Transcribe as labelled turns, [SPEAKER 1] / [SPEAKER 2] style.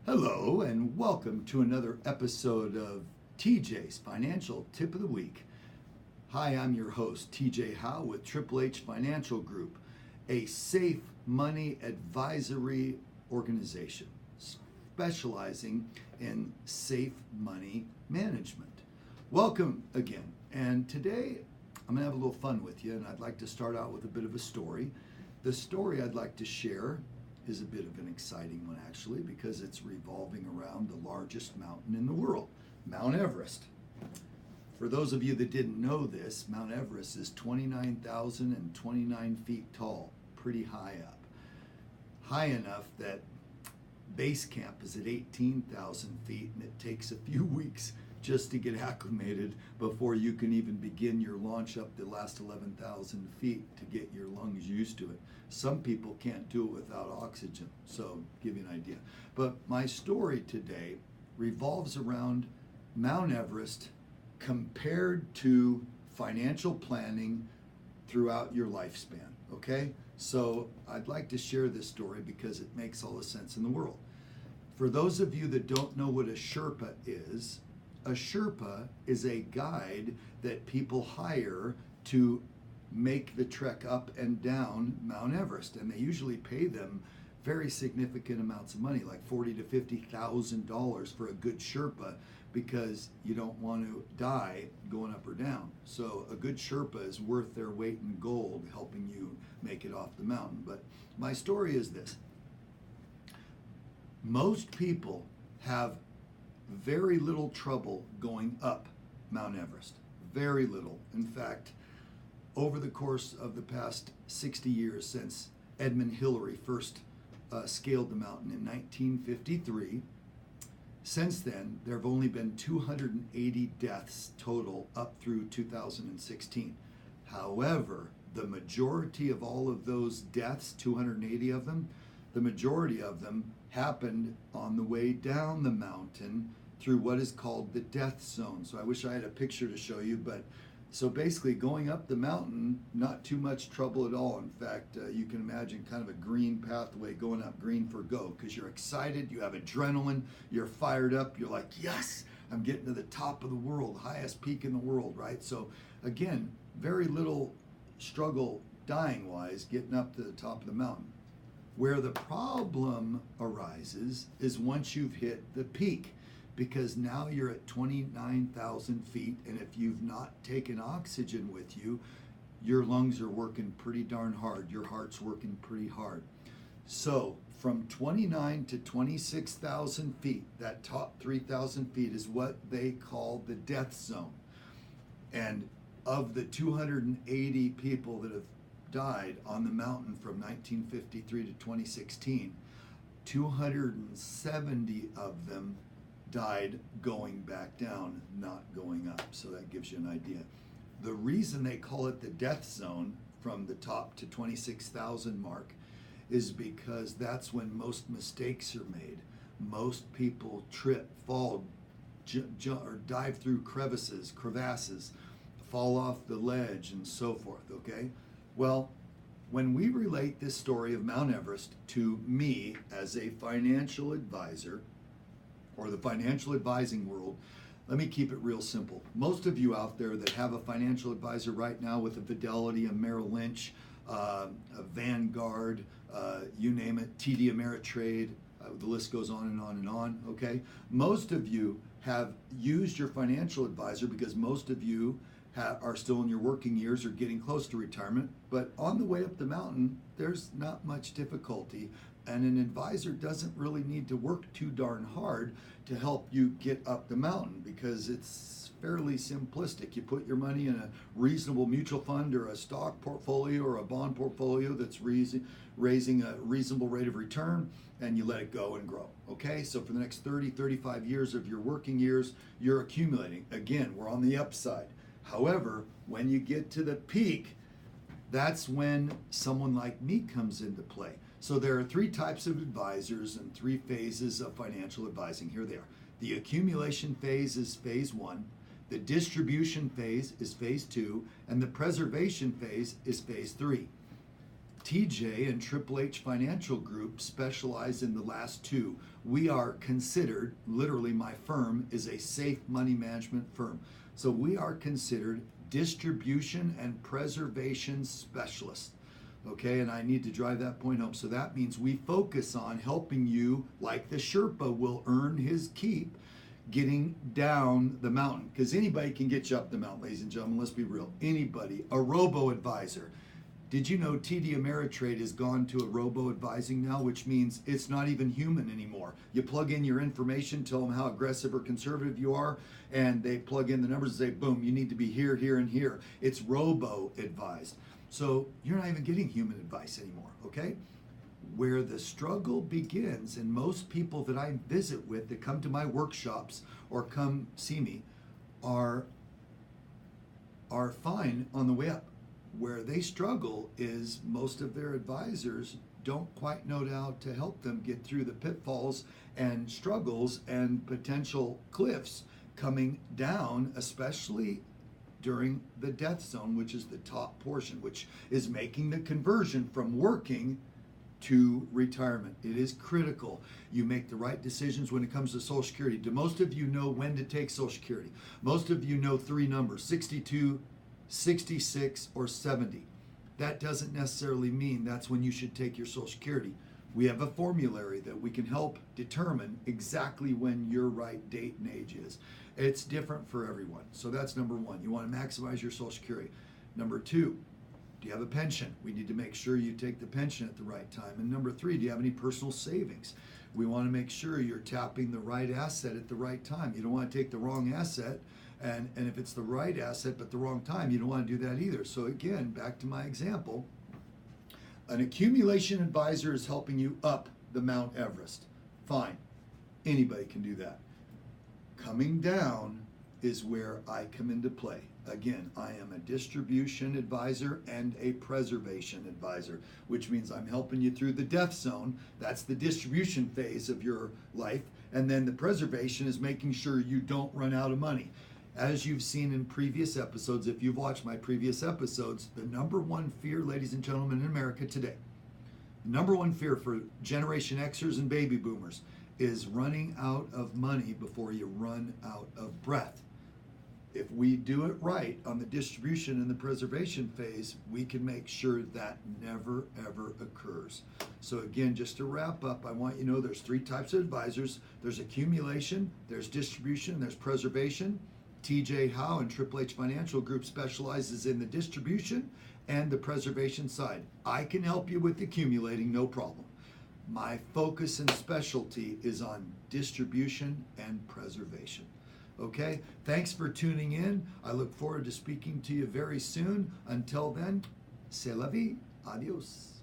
[SPEAKER 1] Hello, and welcome to another episode of TJ's Financial Tip of the Week. Hi, I'm your host, TJ Howe with Triple H Financial Group, a safe money advisory organization specializing in safe money management. Welcome again, and today I'm going to have a little fun with you, and I'd like to start out with a bit of a story. The story I'd like to share is a bit of an exciting one, actually, because it's revolving around the largest mountain in the world, Mount Everest. For those of you that didn't know this, Mount Everest is 29,029 feet tall, pretty high up. High enough that base camp is at 18,000 feet, and it takes a few weeks just to get acclimated before you can even begin your launch up the last 11,000 feet to get your lungs used to it. Some people can't do it without oxygen, so give you an idea. But my story today revolves around Mount Everest compared to financial planning throughout your lifespan, okay? So I'd like to share this story because it makes all the sense in the world. For those of you that don't know what a Sherpa is a guide that people hire to make the trek up and down Mount Everest, and they usually pay them very significant amounts of money, like $40,000 to $50,000 for a good Sherpa, because you don't want to die going up or down. So a good Sherpa is worth their weight in gold helping you make it off the mountain. But my story is this. Most people have very little trouble going up Mount Everest. Very little. In fact, over the course of the past 60 years since Edmund Hillary first scaled the mountain in 1953, since then there have only been 280 deaths total up through 2016. However, the majority of all of those deaths, 280 of them, the majority of them happened on the way down the mountain through what is called the death zone. So I wish I had a picture to show you, but so basically going up the mountain, not too much trouble at all. In fact, you can imagine kind of a green pathway going up, green for go, because you're excited, you have adrenaline, you're fired up, you're like, yes, I'm getting to the top of the world, highest peak in the world, right? So again, very little struggle dying-wise getting up to the top of the mountain. Where the problem arises is once you've hit the peak, because now you're at 29,000 feet, and if you've not taken oxygen with you, your lungs are working pretty darn hard. Your heart's working pretty hard. So from 29 to 26,000 feet, that top 3,000 feet is what they call the death zone. And of the 280 people that have died on the mountain from 1953 to 2016, 270 of them died going back down, not going up. So that gives you an idea. The reason they call it the death zone from the top to 26,000 mark is because that's when most mistakes are made. Most people trip, fall, or dive through crevasses, fall off the ledge, and so forth, okay? Well, when we relate this story of Mount Everest to me as a financial advisor, or the financial advising world, let me keep it real simple. Most of you out there that have a financial advisor right now with a Fidelity, a Merrill Lynch, a Vanguard, you name it, TD Ameritrade, the list goes on and on and on, okay? Most of you have used your financial advisor because most of you are still in your working years or getting close to retirement, but on the way up the mountain, there's not much difficulty, and an advisor doesn't really need to work too darn hard to help you get up the mountain because it's fairly simplistic. You put your money in a reasonable mutual fund or a stock portfolio or a bond portfolio that's raising a reasonable rate of return, and you let it go and grow. Okay, so for the next 30, 35 years of your working years, you're accumulating. Again, we're on the upside. However, when you get to the peak, that's when someone like me comes into play. So there are three types of advisors and three phases of financial advising. Here they are. The accumulation phase is phase one, the distribution phase is phase two, and the preservation phase is phase three. TJ and Triple H Financial Group specialize in the last two. We are considered, literally my firm is a safe money management firm. So we are considered distribution and preservation specialists. Okay, and I need to drive that point home. So that means we focus on helping you, like the Sherpa will earn his keep, getting down the mountain. Because anybody can get you up the mountain, ladies and gentlemen, let's be real. Anybody, a robo-advisor. Did you know TD Ameritrade has gone to a robo-advising now, which means it's not even human anymore. You plug in your information, tell them how aggressive or conservative you are, and they plug in the numbers and say, boom, you need to be here, here, and here. It's robo-advised. So you're not even getting human advice anymore, okay? Where the struggle begins, and most people that I visit with that come to my workshops or come see me are fine on the way up. Where they struggle is most of their advisors don't quite know how to help them get through the pitfalls and struggles and potential cliffs coming down, especially during the death zone, which is the top portion, which is making the conversion from working to retirement. It is critical you make the right decisions when it comes to Social Security. Do most of you know when to take Social Security? Most of you know three numbers, 62, 66, or 70. That doesn't necessarily mean that's when you should take your Social Security. We have a formulary that we can help determine exactly when your right date and age is. It's different for everyone. So that's number one. You want to maximize your Social Security. Number two, do you have a pension? We need to make sure you take the pension at the right time. And number three, do you have any personal savings? We want to make sure you're tapping the right asset at the right time. You don't want to take the wrong asset, and if it's the right asset but the wrong time, you don't want to do that either. So again, back to my example, an accumulation advisor is helping you up the Mount Everest. Fine, anybody can do that. Coming down is where I come into play. Again, I am a distribution advisor and a preservation advisor, which means I'm helping you through the death zone. That's the distribution phase of your life. And then the preservation is making sure you don't run out of money. As you've seen in previous episodes, if you've watched my previous episodes, the number one fear, ladies and gentlemen, in America today, the number one fear for Generation Xers and baby boomers is running out of money before you run out of breath. If we do it right on the distribution and the preservation phase, we can make sure that never, ever occurs. So again, just to wrap up, I want you to know there's three types of advisors. There's accumulation, there's distribution, there's preservation. TJ Howe and Triple H Financial Group specializes in the distribution and the preservation side. I can help you with accumulating, no problem. My focus and specialty is on distribution and preservation. Okay, thanks for tuning in. I look forward to speaking to you very soon. Until then, c'est la vie. Adios.